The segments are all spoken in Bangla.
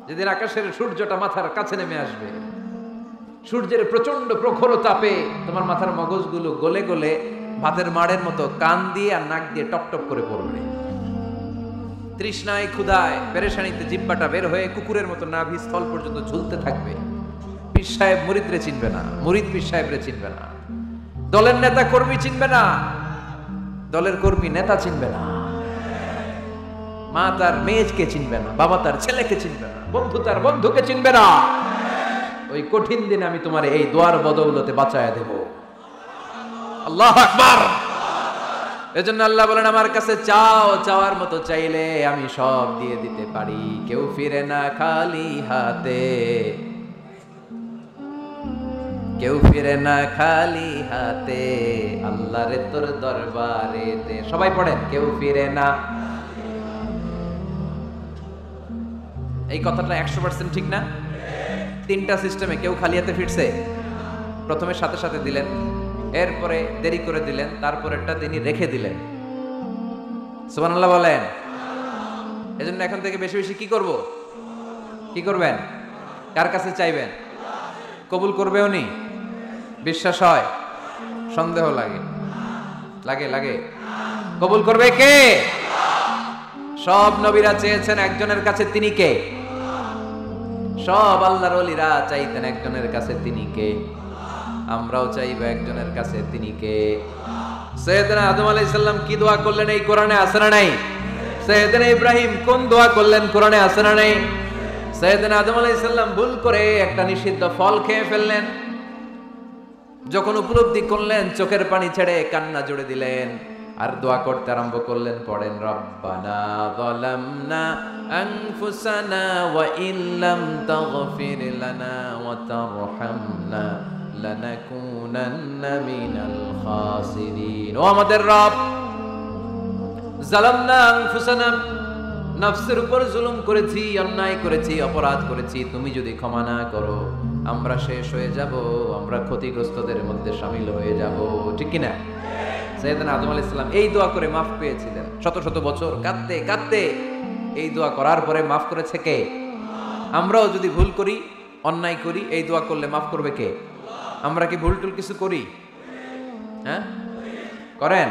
যেদিন আকাশের সূর্যটা মাথার কাছে নেমে আসবে, সূর্যের প্রচন্ড প্রখর তাপে তোমার মাথার মগজগুলো গলে গলে ভাতের মাড়ের মতো কান দিয়ে আর নাক দিয়ে টপ টপ করে পড়বে। তৃষ্ণায় ক্ষুধায় পেরেশানিতে জিব্বাটা বের হয়ে কুকুরের মতো নাভি স্থল পর্যন্ত ঝুলতে থাকবে। পীর সাহেব মুরিদরে চিনবে না, মুরিদ পীর সাহেবরে চিনবে না, দলের নেতা কর্মী চিনবে না, দলের কর্মী নেতা চিনবে না, মা তার মেয়েকে চিনবে না, বাবা তার ছেলেকে চিনবে না, বন্ধু তার বন্ধুকে চিনবে না। ওই কঠিন দিনে আমি তোমার এই দোয়ার বদৌলতে বাঁচায়া দেব। আল্লাহু আকবার। এজন্য আল্লাহ বলেন, আমার কাছে চাও, চাওয়ার মতো চাইলে আমি সব দিয়ে দিতে পারি। কেউ ফিরে না খালি হাতে, কেউ ফিরে না খালি হাতে, আল্লাহরে তোর দরবারেতে। সবাই পড়েন, কেউ ফিরে না। এই কথাটা 100% ঠিক না? তিনটা সিস্টেমে কেউ খালি হাতে ফিরছে? প্রথমে সাথে সাথে দিলেন, এরপরে দেরি করে দিলেন, তারপরেরটা তিনি রেখে দিলেন। সুবহানাল্লাহ বলেন। এজন্য এখন থেকে বেশি বেশি কি করব? কি করবেন? কার কাছে চাইবেন? কবুল করবে উনি? বিশ্বাস হয়? সন্দেহ লাগে? লাগে লাগে? কবুল করবে কে? সব নবীরা চেয়েছেন একজনের কাছে, তিনি কে? সব আল্লাহর ওলিরা চাইতেন একজনের কাছে, তিনি কে? আমরাও চাইব একজনের কাছে, তিনি কে? সাইয়েদনা আদম আলাইহিস সালাম কি দোয়া করলেন এই কোরআনে আছে না নাই? সাইয়েদনা ইব্রাহিম কোন দোয়া করলেন কোরআনে আছে না নাই? সাইয়েদনা আদম আলাইহিস সালাম ভুল করে একটা নিষিদ্ধ ফল খেয়ে ফেললেন, যখন উপলব্ধি করলেন চোখের পানি ছেড়ে কান্না জুড়ে দিলেন আর দোয়া করতে আরম্ভ করলেন। পড়েন, রব্বানা যালামনা আনফুসানা ওয়া ইল্লাম তাগফির লানা ওয়া তারহামনা লানাকুনান্না মিনাল খাসিরিন। ও আমাদের রব, যালামনা আনফুসানা, নফসের উপর জুলুম করেছি, অন্যায় করেছি, অপরাধ করেছি, তুমি যদি ক্ষমা না করো আমরা শেষ হয়ে যাব, আমরা ক্ষতিগ্রস্তদের মধ্যে শামিল হয়ে যাব। ঠিক কি না? সাইয়েদনা আদম আলাইহিস সালাম এই দোয়া করে মাফ পেয়েছিলেন। শত শত বছর কাঁদতে কাঁদতে এই দোয়া করার পরে মাফ করেছে কে? আমরাও যদি ভুল করি, অন্যায় করি, এই দোয়া করলে মাফ করবে কে? আমরা কি ভুল টুল কিছু করি? হ্যাঁ, করেন?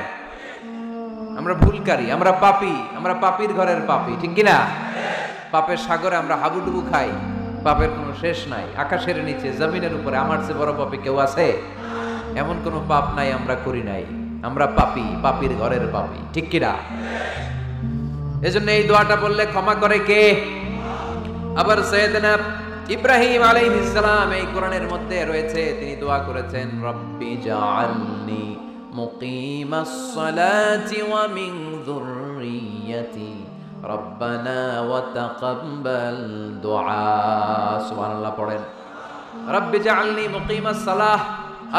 আমরা ভুলকারী, আমরা পাপী, আমরা পাপীর ঘরের পাপী। ঠিক কি না? পাপের সাগরে আমরা হাবুডুবু খাই, পাপের কোনো শেষ নাই। আকাশের নিচে, জমিনের উপরে আমার চেয়ে বড় পাপী কেউ আছে? এমন কোনো পাপ নাই আমরা করি নাই। আমরা পাপী, পাপীর ঘরের পাপী। ঠিক কি না? এজন্য এই দোয়াটা বললে ক্ষমা করে কে? আবার সাইয়েদনা ইব্রাহিম আলাইহিস সালাম এই কোরআনের মধ্যে রয়েছে, তিনি দোয়া করেছেন, রব্বি জাআলনি মুকিমাস সালাতি ওয়া মিন যুররিয়াতি রব্বানা ওয়া তাকাব্বাল দুআ। সুবহানাল্লাহ পড়েন, রব্বি জাআলনি মুকিমাস সালাহ,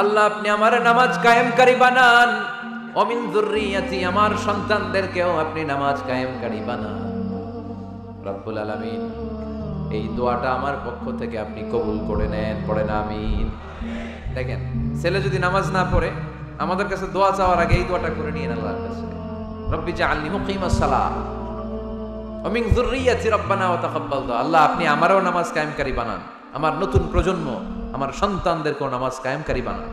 আল্লাহ আপনি আমার নামাজ কায়েমকারী বানান, ওয়া মিন যুররিয়াতি, আমার সন্তানদেরকেও আপনি নামাজ কায়েমকারী বানান। রব্বুল আলামিন এই দোয়াটা আমার পক্ষ থেকে আপনি কবুল করে নেন। পড়েন আমিন। দেখেন, ছেলে যদি নামাজ না পড়ে আমাদের কাছে দোয়া চাওয়ার আগে এই দোয়াটা করে নিয়ে আল্লাহর কাছে, রব্বি জাআলনি মুকিমাস সালাহ ওয়া মিন যুররিয়াতি রব্বানা ওয়া তাকাব্বাল দুআ, আল্লাহ আপনি আমারও নামাজ কায়েমকারী বানান, আমার নতুন প্রজন্ম, আমার সন্তানদেরকেও নামাজ কায়েমকারী বানান।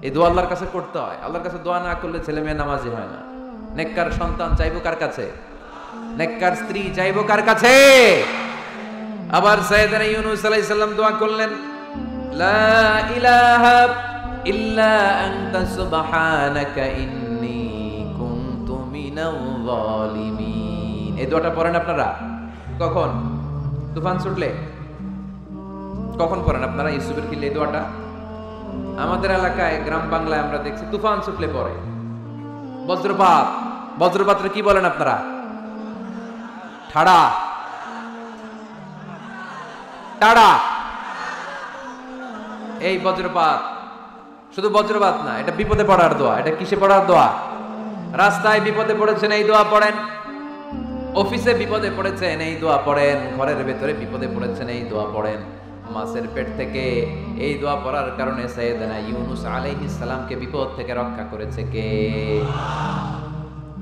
এই দোয়া আল্লাহর কাছে করতে হয়। আল্লাহর কাছে দোয়া না করলে ছেলে মেয়ে নামাজি হয় না। নেককার সন্তান চাইবো কার কাছে? নেককার স্ত্রী চাইবো কার কাছে? আবার সাইয়েদনা ইউনূস আলাইহিস সালাম দোয়া করলেন, লা ইলাহা ইল্লা আনতা সুবহানাকা ইন্নী কুনতু মিনাল যালিমিন। এই দোয়াটা পড়েন আপনারা কখন? তুফান ছুটলে? কখন পড়েন আপনারা ইউসুফের কিলে এই দোয়াটা? আমাদের এলাকায় গ্রাম বাংলায় আমরা দেখছি তুফান ছুটলে পড়ে। বজ্রপাত, বজ্রপাতরে কি বলেন আপনারা? ঠাড়া, টাড়া। এই বজ্রপাত শুধু বজ্রপাত না, এটা বিপদে পড়ার দোয়া। এটা কিসে পড়ার দোয়া? রাস্তায় বিপদে পড়েছেন এই দোয়া পড়েন, অফিসে বিপদে পড়েছেন এই দোয়া পড়েন, ঘরের ভেতরে বিপদে পড়েছেন এই দোয়া পড়েন। মাছের পেট থেকে এই দোয়া পড়ার কারণে সাইয়েদনা ইউনূস আলাইহিস সালামকে বিপদ থেকে রক্ষা করেছে কে?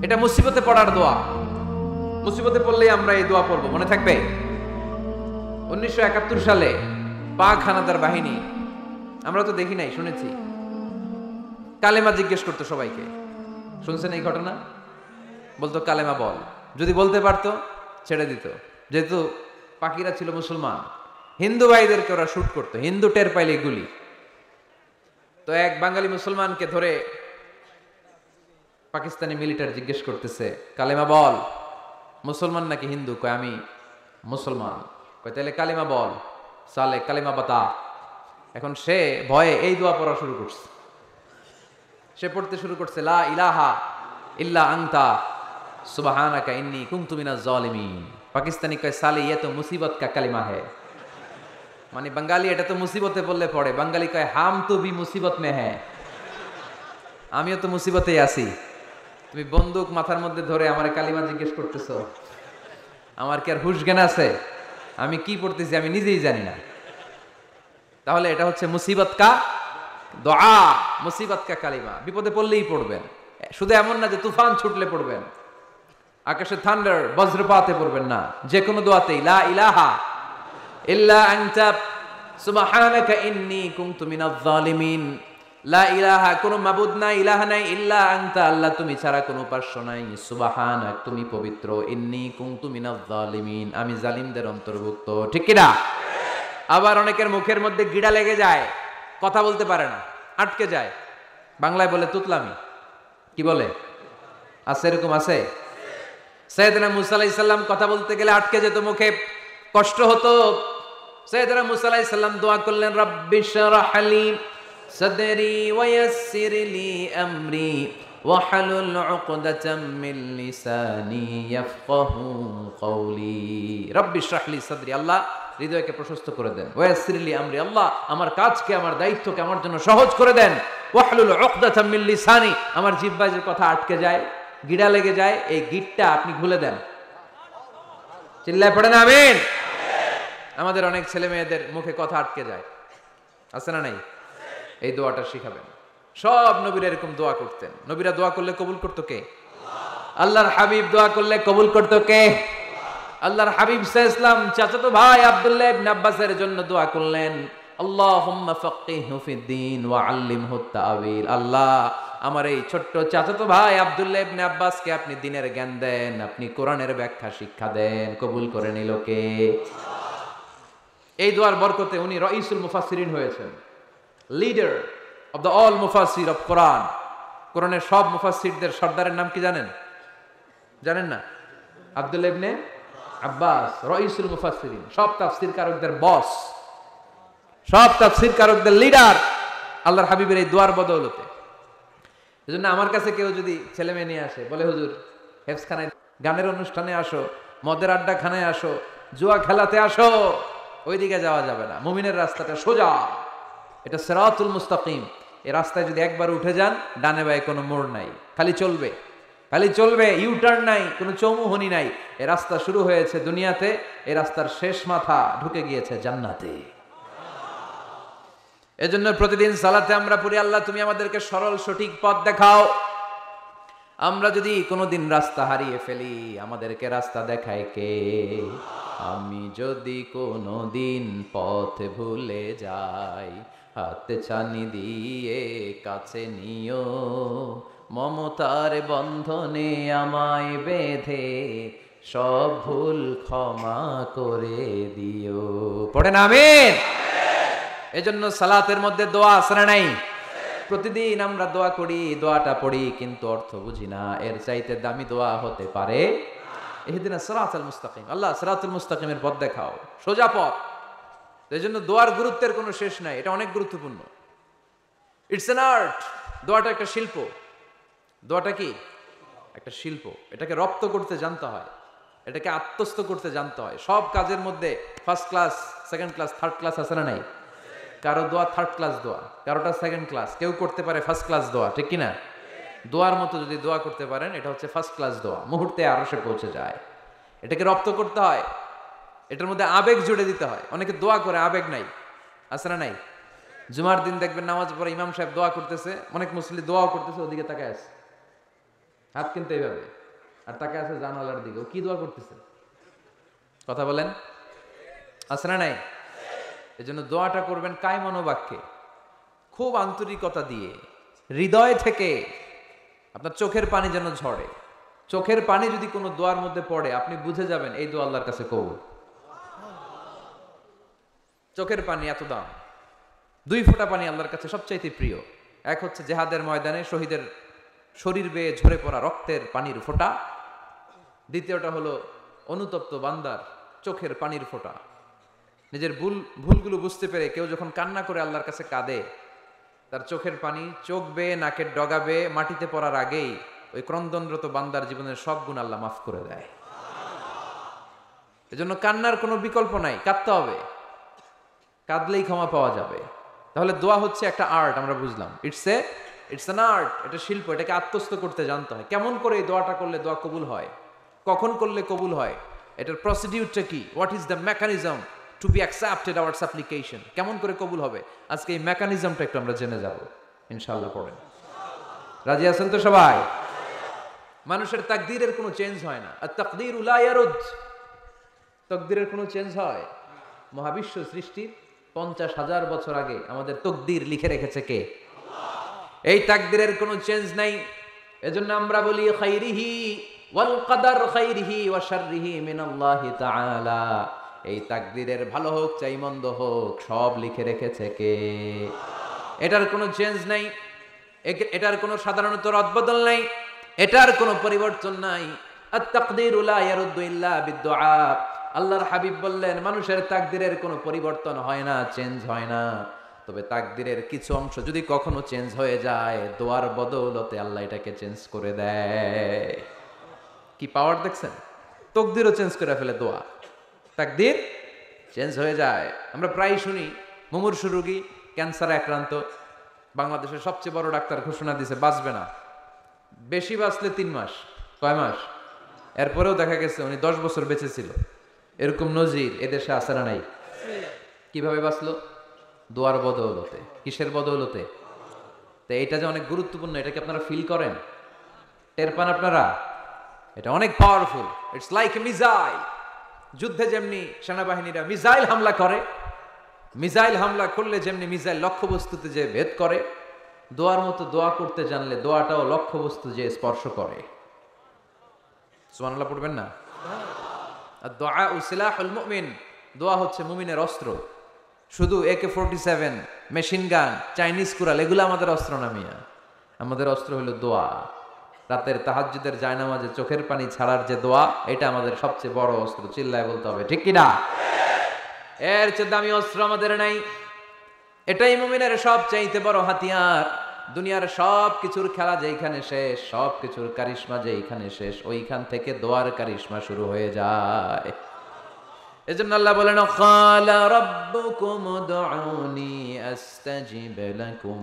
এটা মুসিবতে পড়ার দোয়া। মুসিবতে পড়লেই আমরা এই দোয়া পড়বো, মনে থাকবে? 1971 সালে পাক হানাদার বাহিনী, আমরা তো দেখি নাই, শুনেছি, কালেমা জিজ্ঞেস করতো সবাইকে। শুনছেন এই ঘটনা? বলতো কালেমা বল, যদি বলতে পারতো ছেড়ে দিত। যেহেতু পাকিরা ছিল মুসলমান, হিন্দু ভাইদেরকে ওরা শুট করতো, হিন্দু টের পাইলে গুলি। তো এক বাঙালি মুসলমানকে ধরে পাকিস্তানি মিলিটারি জিজ্ঞেস করতেছে, কালেমা বল। মুসলমান নাকি হিন্দু? কয় আমি মুসলমান। কয় তাহলে কালেমা বল। সালে কালেমা বাতা। এখন সে ভয়ে এই দোয়া পড়া শুরু করছে। সে পড়তে শুরু করছে, লা ইলাহা ইল্লা আনতা সুবহানাকা ইন্নী কুনতু মিনাজ জালিমিন। পাকিস্তানি কয় সালে ইয়ে তো মুসিবত কা কালিমা है। মানে বাঙালি এটা তো মুসিবতে বললে পড়ে। বাঙালি কয় হাম তো ভি মুসিবত মে হ্যাঁ, আমিও তো মুসিবতেই আছি। তুমি বন্দুক মাথার মধ্যে ধরে আমার কালিমা জিজ্ঞেস করতেছো, আমার কি আর হুশ জ্ঞান আছে? আমি কি পড়তেছি আমি নিজেই জানি না। তাহলে এটা হচ্ছে মুসিবত কা দোয়া, মুসিবত কা কালিমা। বিপদে পড়লেই পড়বেন, শুধু এমন না যে তুফান ছুটলে পড়বেন, আকাশে থান্ডার বজ্রপাতে পড়বেন না। যে কোনো দোয়াতেই লা ইলাহা ইল্লা আনতা সুবহানাকা ইন্নী কুনতু মিনাজ জালিমিন। লা ইলাহা, কোনো মাবুদ নাই, ইলাহা নাই, ইল্লা আনতা, আল্লাহ তুমি ছাড়া কোনো উপাস্য নাই, সুবহানাক তুমি পবিত্র, ইন্নী কুনতু মিনাজ জালিমিন আমি জালিমদের অন্তর্ভুক্ত। ঠিক কি না? আবার অনেকের মুখের মধ্যে গিড়া লেগে যায়, কথা বলতে পারে না, আটকে যায়। বাংলায় বলে তুতলামি। কি বলে? আছে, এরকম আছে। সাইয়েদনা মুসা আলাইহিস সালাম কথা বলতে গেলে আটকে যেত, মুখে কষ্ট হতো। সাইয়েদনা মুসা আলাইহিস সালাম দোয়া করলেন, রাব্বিশ রাহ লি সাদরি ওয়া ইয়াসসির লি আমরি ওয়াহলুল উকদাতাম মিন লিসানি ইয়াফকাহু কওলি। রাব্বিশ রাহ লি সাদরি, আল্লাহ হৃদয়কে প্রশস্ত করে দেন। ওয়া ইয়াসসির লি আমরি, আল্লাহ আমার কাজকে, আমার দায়িত্বকে আমার জন্য সহজ করে দেন। ওয়াহলুল উকদাতাম মিন লিসানি, আমার জিহ্বায় যে কথা আটকে যায়, গিড়া লেগে যায়, এই গিটটা আপনি খুলে দেন। চিল্লায় পড়েন আমিন। আমাদের অনেক ছেলে মেয়েদের মুখে কথা আটকে যায়, আছে না নাই? এই দোয়াটা শিখাবেন। সব নবীরা এরকম দোয়া করতেন। নবীরা দোয়া করলে কবুল করতো কে? আল্লাহর হাবিব দোয়া করলে কবুল করতো কে? আল্লাহর হাবিব সাল্লাল্লাহু আলাইহি ওয়াসাল্লাম চাচাতো ভাই আব্দুল্লাহ ইবনে আব্বাসের জন্য দোয়া করলেন, আল্লাহুম্মা ফাক্কিহহু ফিদ-দীন ওয়া আল্লিমহু আত-তা'ওয়িল। আল্লাহ আমার এই ছোট্ট চাচাতো ভাই আব্দুল্লাহ ইবনে আব্বাসকে আপনি দ্বীনের জ্ঞান দেন, আপনি কোরআনের ব্যাখ্যা শিক্ষা দেন। কবুল করে নিল কে? এই দোয়ার বরকতে উনি রাইসুল মুফাসসিরিন হয়েছেন, লিডার অফ দ্য অল মুফাসসির অফ কোরআন। কোরআনের সব মুফাসসিরদের সর্দারের নাম কি জানেন? জানেন না? আব্দুল্লাহ ইবনে আব্বাস রাইসুল মুফাসসিরিন, সব তাফসীর কারকদের বস, সব তাফসীর কারকদের লিডার, আল্লাহর হাবিবের এই দোয়ার বদৌলতে। এজন্য আমার কাছে কেউ যদি ছেলে মেয়ে নিয়ে আসে, বলে হুজুর হেফজখানায় গানের অনুষ্ঠানে আসো, মদের আড্ডাখানায় আসো, জুয়া খেলাতে আসো, ওইদিকে যাওয়া যাবে না। মুমিনের রাস্তাটা সোজা, এটা সিরাতুল মুস্তাকিম। এই রাস্তায় যদি একবার উঠে যান, ডানে বায়ে কোনো মোড় নাই, খালি চলবে, খালি চলবে, ইউটার্ন নাই, কোনো চৌমুহনী নাই। এই রাস্তা শুরু হয়েছে দুনিয়াতে, এই রাস্তার শেষ মাথা ঢুকে গিয়েছে জান্নাতে। এজন্য প্রতিদিন সালাতে আমরা পড়ি, আল্লাহ তুমি আমাদেরকে সরল সঠিক পথ দেখাও। আমরা যদি কোনোদিন রাস্তা হারিয়ে ফেলি, আমাদেরকে রাস্তা দেখায় কে? আমি যদি কোনোদিন পথ ভুলে যাই, হাতে ছানি দিয়ে কাছে নিও, মমতার বন্ধনে আমায় বেঁধে সব ভুল ক্ষমা করে দিও। পড়েন আমিন। এজন্য সালাতের মধ্যে দোয়া আছে না নাই? প্রতিদিন আমরা দোয়া করি, দোয়াটা পড়ি, কিন্তু অর্থ বুঝি না। এর চাইতে দামি দোয়া হতে পারে? ইহদিনাস সিরাতাল মুস্তাকিম, আল্লাহ সিরাতুল মুস্তাকিমের পথ দেখাও, সোজা পথ। এজন্য দোয়ার গুরুত্বের কোনো শেষ নাই, এটা অনেক গুরুত্বপূর্ণ। It's an art. দোয়াটা একটা শিল্প। দোয়াটা কি? একটা শিল্প। এটাকে রপ্ত করতে জানতে হয়, এটাকে আত্মস্থ করতে জানতে হয়। সব কাজের মধ্যে first class, second class, third class আছে না নাই? কারো দোয়া থার্ড ক্লাস দোয়া, কারোটা সেকেন্ড ক্লাস, কেউ করতে পারে ফার্স্ট ক্লাস দোয়া, ঠিক কিনা? দোয়ার মতো যদি দোয়া করতে পারেন, এটা হচ্ছে ফার্স্ট ক্লাস দোয়া, মুহূর্তে আরশে পৌঁছে যায়। এটাকে রপ্ত করতে হয়, এটার মধ্যে আবেগ জুড়ে দিতে হয়। অনেকে দোয়া করে আবেগ নাই, আছে না নাই? জুমার দিন দেখবেন নামাজ পড়ে ইমাম সাহেব দোয়া করতেছে, অনেক মুসল্লি দোয়াও করতেছে, ওদিকে তাকায় আছে, হাত কিন্তু এইভাবে, আর তাকায় আছে জানালার দিকে। ও কি দোয়া করতেছে? কথা বলেন। আছে না নাই? এজন্য দোয়াটা করবেন কায় মনোবাক্যে, খুব আন্তরিকতা দিয়ে, হৃদয় থেকে। আপনার চোখের পানি যেন ঝরে। চোখের পানি যদি কোনো দোয়ার মধ্যে পড়ে, আপনি বুঝে যাবেন এই দোয়া আল্লাহর কাছে কবুল। চোখের পানি এত দাম। 2 ফোঁটা পানি আল্লাহর কাছে সবচাইতে প্রিয়। এক হচ্ছে জেহাদের ময়দানে শহীদের শরীর বেয়ে ঝরে পড়া রক্তের পানির ফোঁটা। দ্বিতীয়টা হলো অনুতপ্ত বান্দার চোখের পানির ফোঁটা। নিজের ভুলগুলো বুঝতে পেরে কেউ যখন কান্না করে আল্লাহর কাছে কাঁদে, তার চোখের পানি চোখ বেয়ে নাকের ডগা বেয়ে মাটিতে পড়ার আগেই ওই ক্রন্দনরত বান্দার জীবনের সব গুণ আল্লাহ মাফ করে দেয়। এজন্য কান্নার কোনো বিকল্প নাই, কাঁদতে হবে। কাঁদলেই ক্ষমা পাওয়া যাবে। তাহলে দোয়া হচ্ছে একটা আর্ট, আমরা বুঝলাম। ইটস অ্যান আর্ট, এটা শিল্প। এটাকে আত্মস্থ করতে জানতে হয়। কেমন করে এই দোয়াটা করলে দোয়া কবুল হয়, কখন করলে কবুল হয়, এটার প্রসিডিউরটা কি, what is the mechanism two be accepted hour সাপ্লিকেশন, কেমন করে কবুল হবে, আজকে এই মেকানিজমটা একটু আমরা জেনে যাব ইনশাআল্লাহ। পড়েন, রাজি আছেন তো সবাই? মানুষের তাকদীরের কোনো চেঞ্জ হয় না। আর তাকদীরু লা ইয়ারুদ, তাকদীরের কোনো চেঞ্জ হয়? মহাবিশ্ব সৃষ্টির 50,000 বছর আগে আমাদের তাকদীর লিখে রেখেছে কে? এই তাকদীরের কোনো চেঞ্জ নাই। এজন্য আমরা বলি খাইরিহি ওয়াল কদর খাইরিহি ওয়া শাররিহি মিনাল্লাহি তাআলা। এই তাকদীরের ভালো হোক চাই মন্দ হোক, সব লিখে রেখেছে কে? এটার কোনো চেঞ্জ নাই, এটার কোনো সাধারণত রদবদল নাই, এটার কোনো পরিবর্তন নাই। আত তাকদীরু লা ইয়ারুদ্দু ইল্লা বিদুআ। আল্লাহর হাবিব বললেন, মানুষের তাকদীরের কোনো পরিবর্তন হয় না, চেঞ্জ হয় না। তবে তাকদীরের কিছু অংশ যদি কখনো চেঞ্জ হয়ে যায়, দোয়ার বদৌলতে আল্লাহ এটাকে চেঞ্জ করে দেয়। কি পাওয়ার দেখছেন? তাকদীরও চেঞ্জ করে ফেলে দোয়া। তাকদীর চেঞ্জ হয়ে যায়। আমরা প্রায় শুনি মুমূর্ষু রোগী, ক্যান্সারে আক্রান্ত, বাংলাদেশের সবচেয়ে বড় ডাক্তার ঘোষণা দিয়েছে বাঁচবে না, বেশি বাঁচলে 3 মাস। কয় মাস? এরপরেও দেখা গেছে উনি 10 বছর বেঁচে ছিল। এরকম নজির এদেশে আছে না নাই? কিভাবে বাঁচলো? দোয়ার বদৌলতে। কিসের বদৌলতে? তো এটা যে অনেক গুরুত্বপূর্ণ, এটা কি আপনারা ফিল করেন, টের পান আপনারা? এটা অনেক powerful. It's like a missile. যুদ্ধে যেমনি সেনাবাহিনীরা মিসাইল হামলা করে, মিসাইল হামলা করলে যেমনি মিসাইল লক্ষ্যবস্তুতে যে ভেদ করে, দোয়ার মতো দোয়া করতে জানলে দোয়াটাও লক্ষ্যবস্তু যে স্পর্শ করে। সুবহানাল্লাহ পড়বেন না? আর দোয়া সিলাহুল মুমিন, দোয়া হচ্ছে মুমিনের অস্ত্র। শুধু AK-47, machine gun, Chinese Corel এগুলো আমাদের অস্ত্র না মিয়া। আমাদের অস্ত্র হলো দোয়া। রাতের তাহাজ্জুদের জায়নামাজে চোখের পানি ছাড়ার যে দোয়া, এটা আমাদের সবচেয়ে বড় অস্ত্র। চিল্লায় বলতে হবে, ঠিক কি না? এর চেয়ে দামি অস্ত্র আমাদের নাই। এটাই মুমিনের সবচাইতে বড় হাতিয়ার। দুনিয়ার সব কিছুর খেলা যেইখানে শেষ, সব কিছুর কারিশমা যেইখানে শেষ, ওইখান থেকে দোয়ার কারিশমা শুরু হয়ে যায়। এজন্য আল্লাহ বলেন, ক্বালা রাব্বুকুম উদউনি আস্তাজিব লাকুম।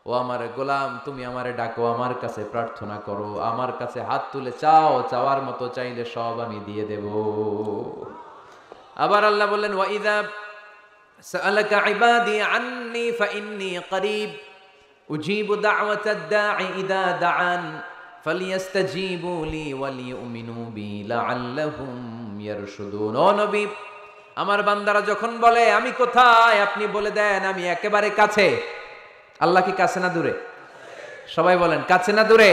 ও আমার গোলাম, তুমি আমারে ডাকো, আমার কাছে প্রার্থনা করো, আমার কাছে হাত তুলে চাও, চাওয়ার মতো চাইলে সব আমি দিয়ে দেব। আবার আল্লাহ বললেন, ওয়া ইযা সাআলাকা ইবাদি আন্নী ফাইন্নী করিব উজিবু দাওয়াতাদ দাঈ ইযা দাআন ফালিয়াস্তাজিবু লি ওয়া লিয়ুমিনু বি লাআল্লাহুম ইয়ারশুদুন। ও নবী, আমার বান্দারা যখন বলে আমি কোথায়, আপনি বলে দেন আমি একেবারে কাছে। আল্লাহ কি কাছে না দূরে? সবাই বলেন, কাছে না দূরে?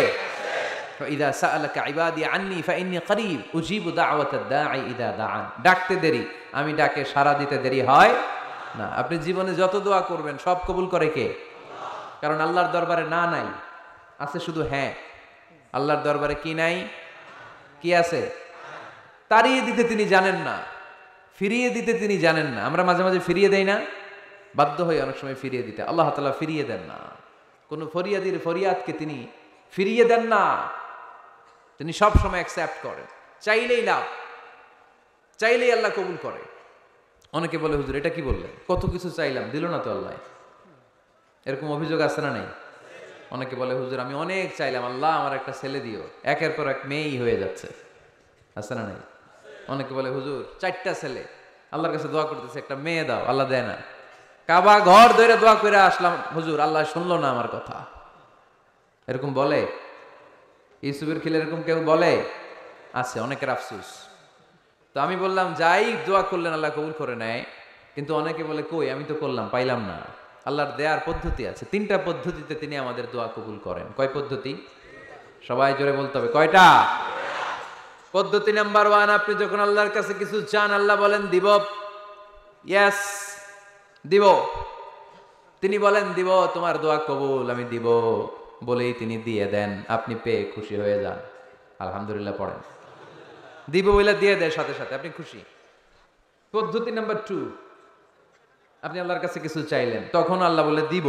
ইযা সাআলাকা ইবাদি আন্নী ফাইন্নী করিব উজিবু দাওয়াতাদ দাঈ ইযা দাআন। ডাকতে দেরি, আমি ডাকে সাড়া দিতে দেরি হয় না। আপনি জীবনে যত দোয়া করবেন সব কবুল করে কে? কারণ আল্লাহর দরবারে না নাই, আছে শুধু হ্যাঁ। আল্লাহর দরবারে কি নাই? কি আছে? তাড়িয়ে দিতে তিনি জানেন না, ফিরিয়ে দিতে তিনি জানেন না। আমরা মাঝে মাঝে ফিরিয়ে দেই না, বাধ্য হয়ে অনেক সময় ফিরিয়ে দিতে। আল্লাহ তাআলা ফিরিয়ে দেন না। কোন ফরিয়াদির ফরিয়াদকে তিনি ফিরিয়ে দেন না, তিনি সব সময় অ্যাকসেপ্ট করেন। চাইলেই লাভ, চাইলেই আল্লাহ কবুল করে। অনেকে বলে, হুজুর এটা কি বললেন, কত কিছু চাইলাম দিল না তো আল্লাহ। এরকম অভিযোগ আছে না নাই? অনেকে বলে, হুজুর আমি অনেক চাইলাম, আল্লাহ আমার একটা ছেলে দিও, একের পর এক মেয়েই হয়ে যাচ্ছে। আছে না নাই? অনেকে বলে, হুজুর 4টা ছেলে, আল্লাহর কাছে দোয়া করতেছে একটা মেয়ে দাও, আল্লাহ দেয় না। কাবা ঘর ধরে দোয়া করে আসলাম, হুজুর আল্লাহ শুনলো না আমার কথা। এরকম বলে? ইউসুফের খিলে এরকম কেউ বলে? আছে, অনেকের আফসোস। তো আমি বললাম যাই দোয়া করলেন আল্লাহ কবুল করে নেয়, কিন্তু অনেকে বলে কই আমি তো করলাম পাইলাম না। আল্লাহর দেয়ার পদ্ধতি আছে, 3টা পদ্ধতিতে তিনি আমাদের দোয়া কবুল করেন। কয় পদ্ধতি? সবাই জোরে বলতে হবে, কয়টা? পদ্ধতি নাম্বার 1, আপনি যখন আল্লাহর কাছে কিছু চান আল্লাহ বলেন দিব, ইয়েস দিব। তিনি বলেন দিব, তোমার দোয়া কবুল, আমি দিব বলেই তিনি দিয়ে দেন, আপনি পেয়ে খুশি হয়ে যান, আলহামদুলিল্লাহ পড়েন। দিব বলে দিয়ে দেয় সাথে সাথে, আপনি খুশি। পদ্ধতি নাম্বার 2, আপনি আল্লাহর কাছে কিছু চাইলেন, তখন আল্লাহ বলে দিব।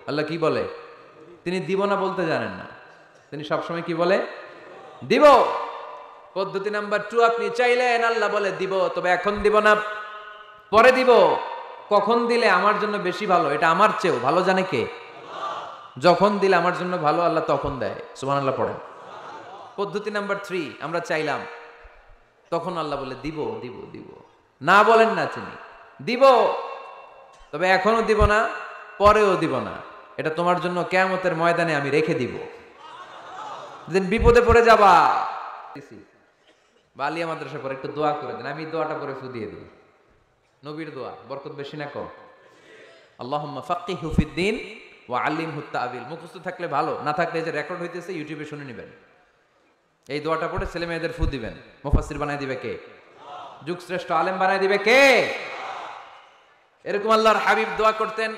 আল্লাহ কি বলে? তিনি দিব না বলতে জানেন না, তিনি সবসময় কি বলে? দিব। পদ্ধতি নাম্বার 2, আপনি চাইলেন আল্লাহ বলে দিব, তবে এখন দিব না, পরে দিব। কখন দিলে আমার জন্য বেশি ভালো, এটা আমার চেয়েও ভালো জানে কে? যখন দিলে আমার জন্য ভালো আল্লাহ তখন দেয়, সুবহানাল্লাহ পড়েন। পদ্ধতি নাম্বার 3, আমরা চাইলাম, তখন আল্লাহ বলে দিব দিব দিব, না বলেন না তিনি দিব, তবে এখনো দিব না, পরেও দিব না, এটা তোমার জন্য কিয়ামতের ময়দানে আমি রেখে দিব, যেদিন বিপদে পড়ে যাবা। বালিয়া মাদ্রাসা করে একটু দোয়া করে দেন, আমি দোয়াটা করে ফুদিয়ে দিই। নবীর দোয়া, বরকত বেশি না কম? আল্লাহুম্মা ফাক্কিহু ফিদ্দীন ওয়া আল্লিমহু তা'বিল। মুখস্থ থাকলে ভালো, না থাকলে যে রেকর্ড হইতেছে ইউটিউবে শুনে নেবেন। এই দোয়াটা পড়ে ছেলে মেয়েদের ফু দিবেন। মুফাসসির বানাই দিবে কে? যুগ শ্রেষ্ঠ আলেম বানাই দিবে কে? এরকম আল্লাহর হাবিব দোয়া করতেন।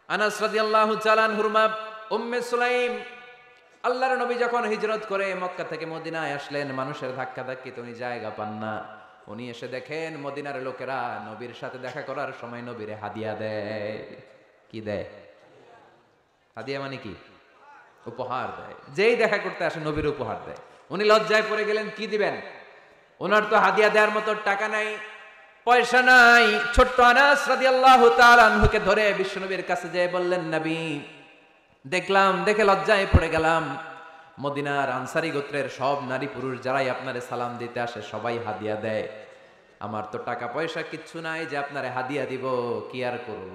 আনাস রাদিয়াল্লাহু তাআলা আনহুর মা উম্মে সুলাইম, আল্লাহর নবী যখন হিজরত করে মক্কা থেকে মদিনায় আসলেন, মানুষের ধাক্কা ধাক্কিতে উনি জায়গা পান না। উনি এসে দেখেন মদিনার লোকেরা নবীর সাথে দেখা করার সময় নবীরে হাদিয়া দেয়। কি দেয়? হাদিয়া মানে কি? উপহার দেয়। যেই দেখা করতে আসে নবীর উপহার দেয়। উনি লজ্জায় পড়ে গেলেন, কি দিবেন? ওনার তো হাদিয়া দেওয়ার মতো টাকা নাই, পয়সা নাই। ছোট্ট আনাস রাদিয়াল্লাহু তাআলা আনহুকে ধরে বিশ্বনবীর কাছে যেয়ে বললেন, নবী দেখলাম, দেখে লজ্জায় পড়ে গেলাম, মদিনার আনসারী গোত্রের সব নারী পুরুষ যারাই আপনারে সালাম দিতে আসে সবাই হাদিয়া দেয়, আমার তো টাকা পয়সা কিচ্ছু নাই যে আপনারে হাদিয়া দিব, কি আর করব।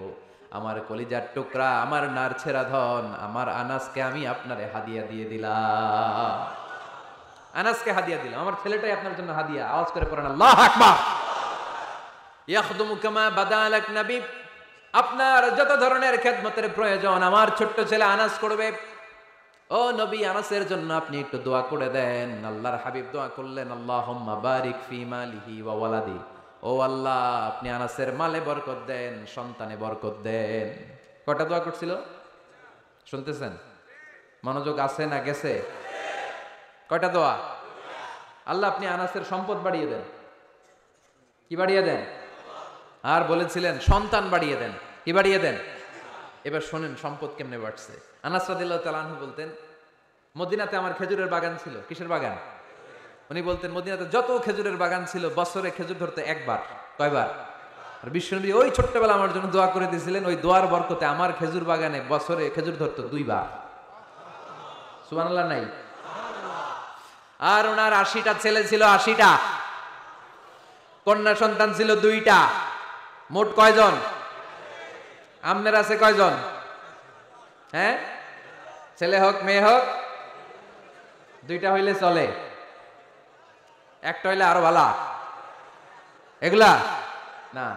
আমার কলিজার টুকরা, আমার নারছেরা ধন, আমার আনাসকে আমি আপনারে হাদিয়া দিয়ে দিলাম। আনাসকে হাদিয়া দিলাম, আমার ছেলেটাই আপনার জন্য হাদিয়া। আওয়াজ করে পড়েন আল্লাহু আকবার। ইয়াখদুমু কামা বাদালাক নবী, আপনার যত ধরনের খেদমতের প্রয়োজন আমার ছোট্ট ছেলে আনাস করবে। ও নবী, আনাসের জন্য আপনি একটু দোয়া করে দেন। আল্লাহর হাবিব দোয়া করলেন, আল্লাহুম্মা বারিক ফি মালিহি ওয়া ওয়ালাদি। ও আল্লাহ, আপনি আনাসের মালে বরকত দেন, সন্তানে বরকত দেন। কয়টা দোয়া করছিল শুনতেছেন? মনোযোগ আছে না গেছে? কয়টা দোয়া? আল্লাহ আপনি আনাসের সম্পদ বাড়িয়ে দেন। কি বাড়িয়ে দেন? আর বলেছিলেন সন্তান বাড়িয়ে দেন। কি বাড়িয়ে দেন? এবার শোনেন সম্পদ কেমনে বাড়ছে। আনাস রাদিয়াল্লাহু তাআলা আনহু বলতেন, মদিনাতে আমার খেজুরের বাগান ছিল। কিসের বাগান? উনি বলতেন মদিনাতে যত খেজুরের বাগান ছিল বছরে খেজুর ধরতে একবার। কয়বার? আর বিশ্বনবী ওই ছোট্টবেলা আমার জন্য দোয়া করে দিয়েছিলেন, ওই দোয়ার বরকতে আমার খেজুর বাগানে বছরে খেজুর ধরতো 2 বার। সুবহানাল্লাহ নাই? আর ওনার 80টা ছেলে ছিল, 80টা। কন্যা সন্তান ছিল 2টা। মোট কয়জন? আমনের আছে কয়জন? হ্যাঁ, ছেলে হোক মেয়ে হোক 2টা হইলে চলে, একটা হইলে আরো ভালো। এগুলা না,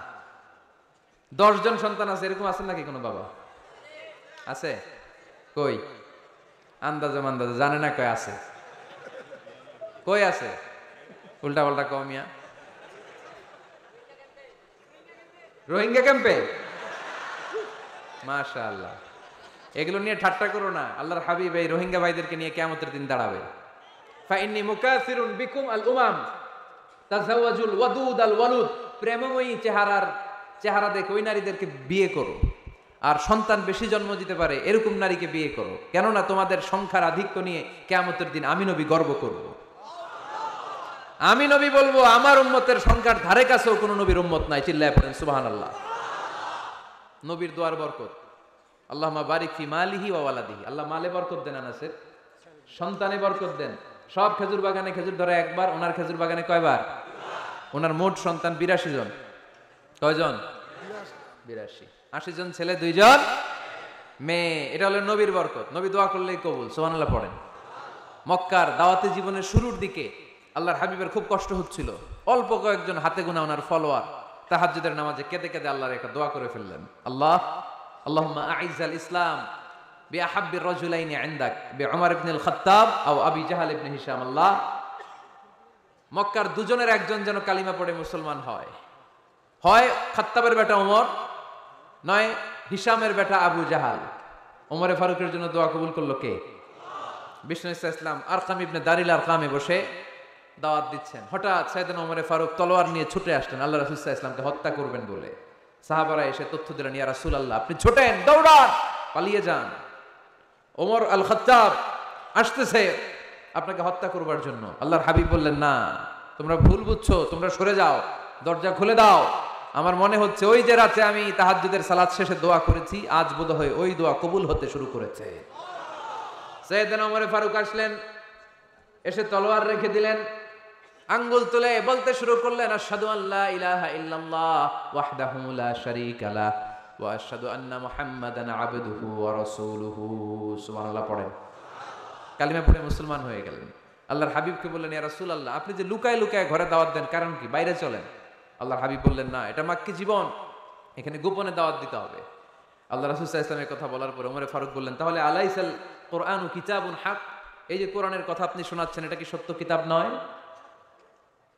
10 জন সন্তান আছে, এরকম আছেন নাকি কোনো বাবা? আছে? কই? আন্দাজে মান্দাজে জানে না কয় আছে। কই আছে? উল্টা পাল্টা কমিয়া রোহিঙ্গা ক্যাম্পে। মাশাআল্লাহ, এগুলো নিয়ে ঠাট্টা করো না। আল্লাহর হাবিব এই রোহিঙ্গা ভাইদেরকে নিয়ে কিয়ামতের দিন দাঁড়াবে। ফাইন্নী মুকাসিরুন বিকুম আল উমাম তাজাওয়াজুল ওয়াদুদ আল ওয়ালুদ। প্রেমময়ী চেহারা দেখে ওই নারীদেরকে বিয়ে করো, আর সন্তান বেশি জন্ম দিতে পারে এরকম নারীকে বিয়ে করো, কেননা তোমাদের সংখ্যার আধিক্য নিয়ে কিয়ামতের দিন আমি নবী গর্ব করব। আমি নবী বলবো আমার উম্মতের সংখ্যার ধারে কাছেও কোনো নবীর উম্মত নাই। চিল্লায় পড়েন সুবহানাল্লাহ। নবীর দোয়ার বরকত। আল্লাহুম্মা বারিক ফি মালিহি ওয়া ওয়ালাদিহি। আল্লাহ মালে বরকত দেন, আনাসের সন্তানে বরকত দেন। সব খেজুর বাগানে খেজুর ধরে একবার, ওনার খেজুর বাগানে কয়বার? ওনার মোট সন্তান 82 জন। কয়জন? 82। 80 জন ছেলে, 2 জন মেয়ে। এটা হলো নবীর বরকত। নবী দোয়া করলেই কবুল। সুবহানাল্লাহ পড়েন। মক্কার দাওয়াতি জীবনের শুরুর দিকে আল্লাহর হাবিবের খুব কষ্ট হচ্ছিল, অল্প কয়েকজন হাতে গোনা ওনার ফলোয়ার তাহাজ্জুদের নামাজে কেঁদে কেঁদে আল্লাহর একটা দোয়া করে ফেললেন, আল্লাহুম্মা আইজ্জাল ইসলাম বিআহাব্বির রাজুলাইনি ইনদাক বিউমর ইবনে আল খাত্তাব আও আবি জাহল ইবনে হিশাম। আল্লাহ, মক্কার দুজনের একজন যেন কালিমা পড়ে মুসলমান হয়, হয় খাত্তাবের বেটা ওমর, নয় হিশামের বেটা আবু জাহাল। ওমরে ফারুকের জন্য দোয়া কবুল করলো কে? বিষ্ণু ইসলাম আরকাম ইবনে দারিল আরকামে বসে দাওয়াত দিচ্ছেন। হঠাৎ সাইয়েদনা ওমরে ফারুক তলোয়ার নিয়ে ছুটে আসলেন আল্লাহ রাসূল সাল্লাল্লাহু আলাইহি ওয়াসাল্লামকে হত্যা করবেন বলে। সাহাবারা এসে তথ্য দিলেন, ইয়া রাসূলুল্লাহ, আপনি ছোটেন, দৌড়ান, পালিয়ে যান, ওমর আল খাত্তাব আসতেছে আপনাকে হত্যা করবার জন্য। আল্লাহর হাবিব বললেন, না, তোমরা ভুল বুঝছো, তোমরা সরে যাও, দরজা খুলে দাও। আমার মনে হচ্ছে ওই যে রাতে আমি তাহাজ্জুদের সালাত শেষে দোয়া করেছি, আজ বোধহয় ওই দোয়া কবুল হতে শুরু করেছে। সাইয়েদনা ওমরে ফারুক আসলেন, এসে তলোয়ার রেখে দিলেন, আঙ্গুল তুলে বলতে শুরু করলেন, আশহাদু আল্লা ইলাহা ইল্লাল্লাহ ওয়াহদাহু লা শারীকা লাহ ওয়া আশহাদু আন্না মুহাম্মাদান আবদুহু ওয়া রাসূলুহু। সুবহানাল্লাহ পড়েন। কালিমা পড়ে মুসলমান হয়ে গেলেন। আল্লাহর হাবিবকে বললেন, ইয়া রাসূলুল্লাহ, আপনি যে লুকায় লুকায় ঘরে দাওয়াত দেন, কারণ কি? বাইরে চলেন। আল্লাহর হাবিব বললেন, না, এটা মাক্কি জীবন, এখানে গোপনে দাওয়াত দিতে হবে। আল্লাহ রাসূল সাল্লাল্লাহু আলাইহি ওয়াসাল্লামের কথা বলার পরে ওমরে ফারুক বললেন, তাহলে আলাইসাল কুরআনু কিতাবুন হক, এই যে কোরআনের কথা আপনি শোনাচ্ছেন, এটা কি সত্য কিতাব নয়?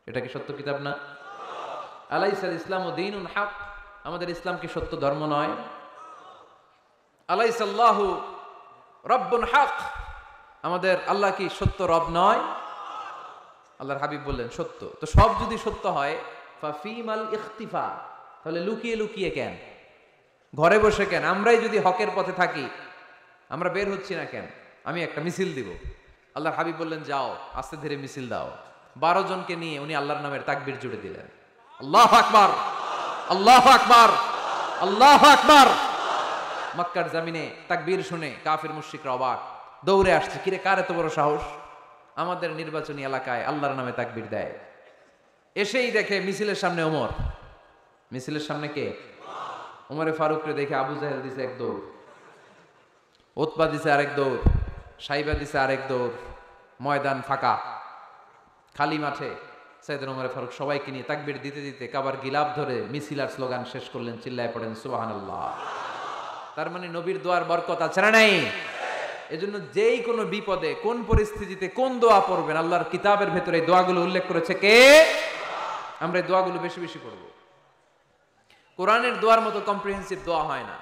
এটা কি সত্য কিতাব না? আলাইসাল ইসলামু দীনুন হক, আমাদের ইসলাম কি সত্য ধর্ম নয়? আলাইসাল্লাহু রব্বুন হক, আমাদের আল্লাহ কি সত্য রব নয়? আল্লাহর হাবিব বললেন, সত্য। তো সব যদি সত্য হয়, ফাফিমাল ইখতিফা, তাহলে লুকিয়ে লুকিয়ে কেন, ঘরে বসে কেন? আমরাই যদি হকের পথে থাকি, আমরা বের হচ্ছি না কেন? আমি একটা মিছিল দিব। আল্লাহর হাবিব বললেন, যাও, আস্তে ধীরে মিছিল দাও। 12 জনকে নিয়ে উনি আল্লাহর নামের তাকবীর জুড়ে দিলেন। আল্লাহু আকবার, আল্লাহু আকবার, আল্লাহু আকবার। মক্কার জমিনে তাকবীর শুনে কাফির মুশরিকরা অবাক, দৌড়ে আসছে, কিরে, কার এত বড় সাহস আমাদের নির্বাচনী এলাকায় আল্লাহর নামে তাকবীর দেয়? এসেই দেখে মিছিলের সামনে ওমর। মিছিলের সামনে কে? ওমরে ফারুককে দেখে আবু জাহেল দিছে এক দৌড়, উতবা দিছে আরেক দৌড়, সাইবা দিছে আরেক দৌড়। ময়দান ফাঁকা, খালি মাঠে সাইয়েদনা ওমরে ফারুক সবাইকে নিয়ে তাকবীর দিতে দিতে কাবার গিলাফ ধরে মিছিল আর স্লোগান শেষ করলেন। চিল্লায় পড়েন সুবহানাল্লাহ। তার মানে নবীর দোয়ার বরকত আছে না নাই? এজন্য যেই কোনো বিপদে, কোন পরিস্থিতিতে কোন দোয়া পড়বেন, আল্লাহর কিতাবের ভেতরে এই দোয়াগুলো উল্লেখ করেছে কে? আমরা এই দোয়াগুলো বেশি বেশি পড়ব। কোরআনের দোয়ার মতো কম্প্রিহেন্সিভ দোয়া হয় না।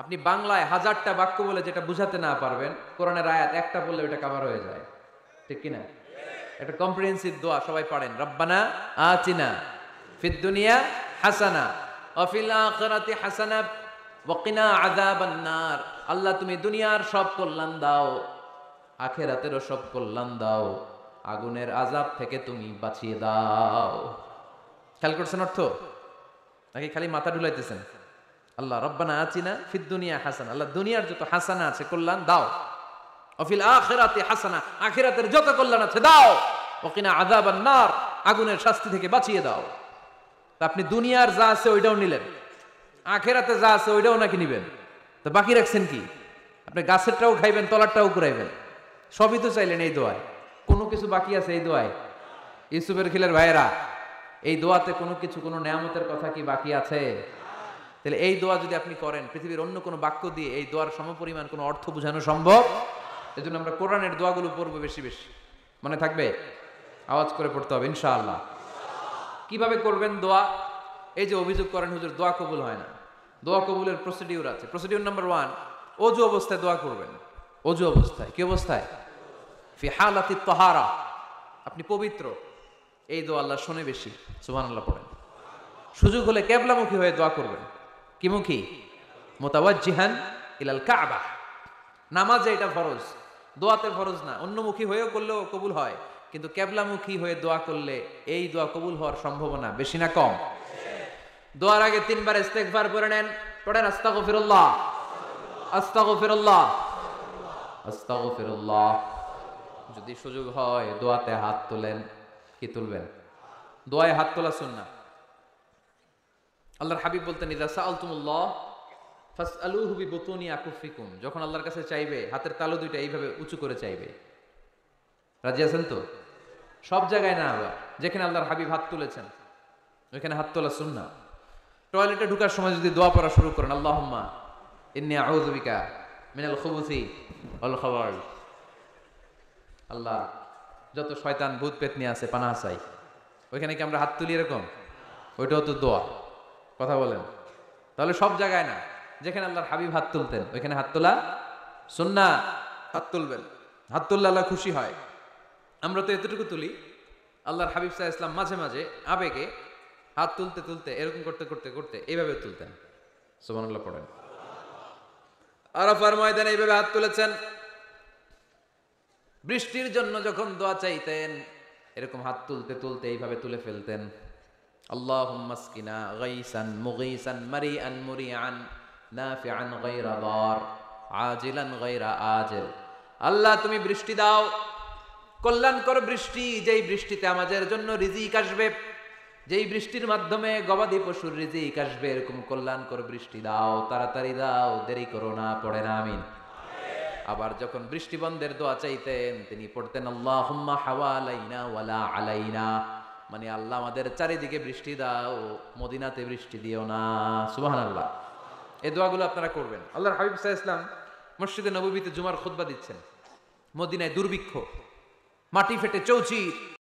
আপনি বাংলায় 1000টা বাক্য বলে যেটা বুঝাতে না পারবেন, কোরআনের আয়াত একটা বললে ওটা কভার হয়ে যায়, ঠিক কি না? একটা কম্প্রিহেন্সিভ দোয়া সবাই পড়েন, রব্বানা আতিনা ফিদ দুনিয়া হাসানা ওয়া ফিল আখিরাতি হাসানা ওয়া কিনা আযাবান নার। আল্লাহ, তুমি দুনিয়ার সব কল্যাণ দাও, আখিরাতেরও সব কল্যাণ দাও, আগুনের আযাব থেকে তুমি বাঁচিয়ে দাও। খেয়াল করছেন অর্থ নাকি খালি মাথা ঢুলাইতেছেন? আল্লাহ রব্বানা আতিনা ফিদ দুনিয়া হাসানা, আল্লাহ দুনিয়ার যত হাসানা আছে কল্যাণ দাও, অফিল আখিরাতি হাসানা, আখিরাতের যত কল্যাণ আছে দাও, ওকিনা আযাবান নার, আগুনের শাস্তি থেকে বাঁচিয়ে দাও। তা আপনি দুনিয়ার যা আছে ওইটাও নিলেন, আখিরাতে যা আছে ওইটাও নাকি নিবেন, তো বাকি রাখছেন কি? আপনি গাছেরটাও খাইবেন, তলারটাও কুড়াইবেন, সবই তো চাইলেন এই দোয়ায়। কোনো কিছু বাকি আছে এই দোয়ায়? ইউসুফের খিলের ভাইয়েরা, এই দোয়াতে কোনো কিছু, কোনো নেয়ামতের কথা কি বাকি আছে? তাহলে এই দোয়া যদি আপনি করেন, পৃথিবীর অন্য কোনো বাক্য দিয়ে এই দোয়ার সমপরিমাণ কোনো অর্থ বোঝানো সম্ভব? এজন্য আমরা কোরআনের দোয়াগুলো পড়বো বেশি বেশি। মনে থাকবে? আওয়াজ করে পড়তে হবে ইনশাআল্লাহ। কিভাবে করবেন দোয়া? এই যে অভিযোগ করেন হুজুর দোয়া কবুল হয় না, দোয়া কবুলের প্রসিডিউর আছে। প্রসিডিউর নাম্বার 1, ওযু অবস্থায় দোয়া করবেন। ওযু অবস্থায়, কি অবস্থায়? ফি হালাতি তাহারা, আপনি পবিত্র, এই দোয়া আল্লাহ শোনে বেশি। সুবহানাল্লাহ পড়েন। সুযোগ হলে কিবলামুখী হয়ে দোয়া করবেন। কি মুখী? মুতাওয়াজ্জিহান ইলাল কাবা। নামাজে এটা ফরজ, দোয়াতে ফরজ না। অন্যমুখী হয়েও করলেও কবুল হয়, কিন্তু কিবলামুখী হয়ে দোয়া করলে এই দোয়া কবুল হওয়ার সম্ভাবনা বেশি না কম? দোয়ার আগে 3 বার ইস্তেগফার করে নেন। পড়েন আস্তাগফিরুল্লাহ, আস্তাগফিরুল্লাহ, আস্তাগফিরুল্লাহ। যদি সুযোগ হয় দোয়াতে হাত তোলেন। কি তুলবেন? দোয়ায় হাত তোলা সুন্নাহ। আল্লাহর হাবিব বলতেন, ইযা সাআলতুমুল্লাহ ফাসআলুহু বিবুতুনি আকুফিকুম। যখন আল্লাহর কাছে চাইবে, হাতের তালু দুইটা এইভাবে উঁচু করে চাইবে। রাজি আছেন তো? সব জায়গায় না, আবার যেখানে আল্লাহর হাবিব হাত তুলেছেন ওইখানে হাত তোলা সুন্নাহ। টয়লেটে ঢোকার সময় যদি দোয়া পড়া শুরু করেন, আল্লাহুম্মা ইন্নী আউযু বিকা মিনাল খুবুসি ওয়াল খাবাইস, আল্লাহ যত শয়তান ভূত পেতনি আছে পানাহ চাই, ওইখানে কি আমরা হাত তুলি এরকম? ওইটাও তো দোয়া। কথা বলেন। তাহলে সব জায়গায় না, যেখানে আল্লাহর হাবিব হাত তুলতেন ওইখানে হাত তোলা সুন্নাহ। হাত তুলবেন, হাত তুললে আল্লাহ খুশি হয়। আমরা তো এতটুকু তুলি, আল্লাহর হাবিব সাল্লাল্লাহু আলাইহি ওয়াসাল্লাম মাঝে মাঝে আবেগে হাত তুলতে তুলতে এরকম করতে করতে করতে এইভাবে তুলতেন। সুবহানাল্লাহ পড়েন। আরাফার ময়দানে এইভাবে হাত তুলেছেন। বৃষ্টির জন্য যখন দোয়া চাইতেন এরকম হাত তুলতে তুলতে এইভাবে তুলে ফেলতেন। আল্লাহুম্মা আসকিনা গাইসান মুগীসান মারিআন মুরিআন নাফিআন গায়রা দার আজিলান গায়রা আজিল। আল্লাহ তুমি বৃষ্টি দাও, কল্যাণকর বৃষ্টি, যেই বৃষ্টিতে আমাদের জন্য রিজিক আসবে, যেই বৃষ্টির মাধ্যমে গবাদি পশুর রিজিক আসবে, এরকম কল্যাণকর বৃষ্টি দাও, তাড়াতাড়ি দাও, দেরি করো না। পড়ে না আমিন। আবার যখন বৃষ্টি বন্ধের দোয়া চাইতেন তিনি পড়তেন আল্লাহুম্মা হাওয়ালাইনা ওয়ালা আলাইনা, মানে আল্লাহ আমাদের চারিদিকে বৃষ্টি দাও, মদিনাতে বৃষ্টি দিও না। সুবহানাল্লাহ। এই দোয়াগুলো আপনারা করবেন। আল্লাহর হাবিব সাল্লাল্লাহু আলাইহি ওয়াসাল্লাম মসজিদে নববীতে জুমার খুতবা দিচ্ছেন, মদিনায় দুর্ভিক্ষ, মাটি ফেটে চৌচির,